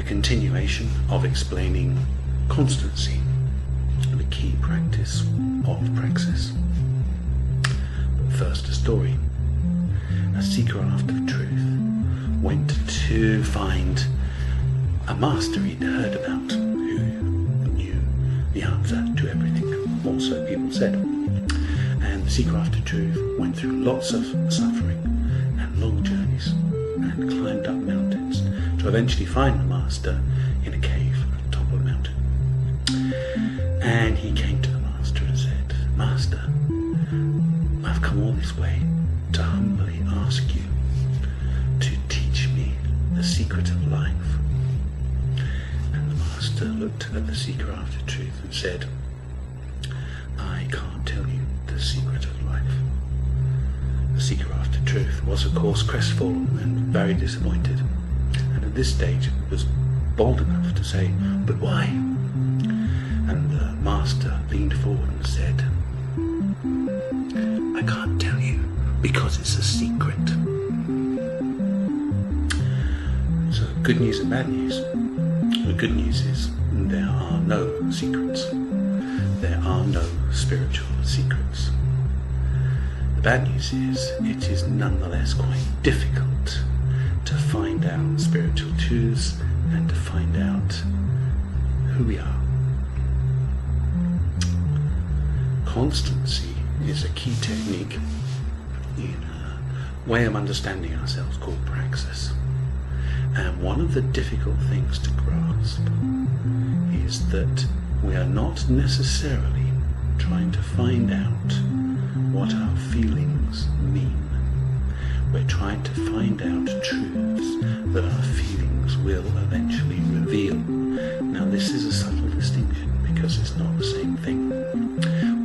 a continuation of explaining constancy, the key practice of praxis. But first, a story. A seeker after truth went to find a master he'd heard about who knew the answer to everything, or so people said. And the seeker after truth went through lots of suffering and long journeys and climbed up mountains to eventually find the master in a cave at the top of a mountain. And he came to the master and said, "Master, I've come all this way to humbly ask you to teach me the secret of life." And the master looked at the seeker after truth and said, "I can't tell you the secret of life." The seeker after truth was of course crestfallen and very disappointed, and at this stage was bold enough to say, "But why?" And the master leaned forward and said, "I can't tell you because it's a secret." So good news and bad news. The good news is there are no secrets. There are no spiritual secrets. The bad news is it is nonetheless quite difficult to find out spiritual truths and to find out who we are. Constancy is a key technique in a way of understanding ourselves called praxis. And one of the difficult things to grasp is that we are not necessarily trying to find out what our feelings mean. We're trying to find out truths that our feelings will eventually reveal. Now, this is a subtle distinction because it's not the same thing.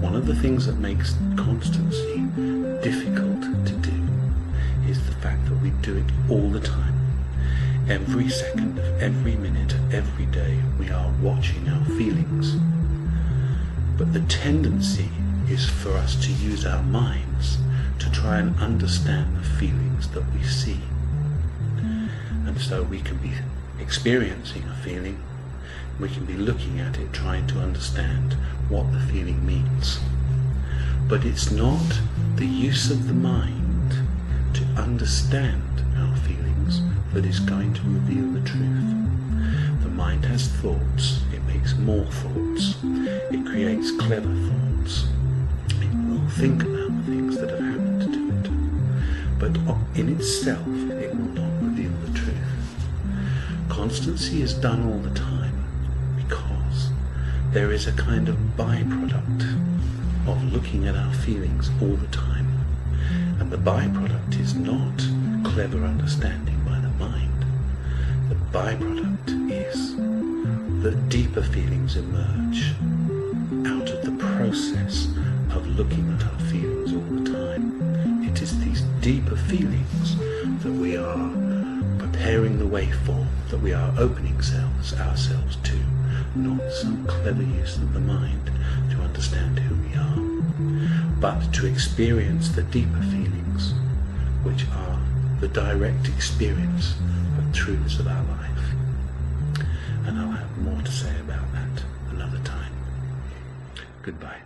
One of the things that makes constancy difficult to do is the fact that we do it all the time. Every second of every minute of every day we are watching our feelings. But the tendency is for us to use our minds to try and understand the feelings that we see. And so we can be experiencing a feeling, we can be looking at it trying to understand what the feeling means. But it's not the use of the mind to understand our feelings that is going to reveal the truth. The mind has thoughts, it makes more thoughts, it creates clever thoughts, it will think about the things that have happened to it, but in itself it will not reveal the truth. Constancy is done all the time because there is a kind of byproduct of looking at our feelings all the time, and the byproduct is not clever understanding by the mind. The byproduct is that deeper feelings emerge out of the process of looking at our feelings all the time. It is these deeper feelings that we are preparing the way for, that we are opening ourselves to, not some clever use of the mind to understand who we are, but to experience the deeper feelings, which are the direct experience of truths of our life. And I'll have more to say about that another time. Goodbye.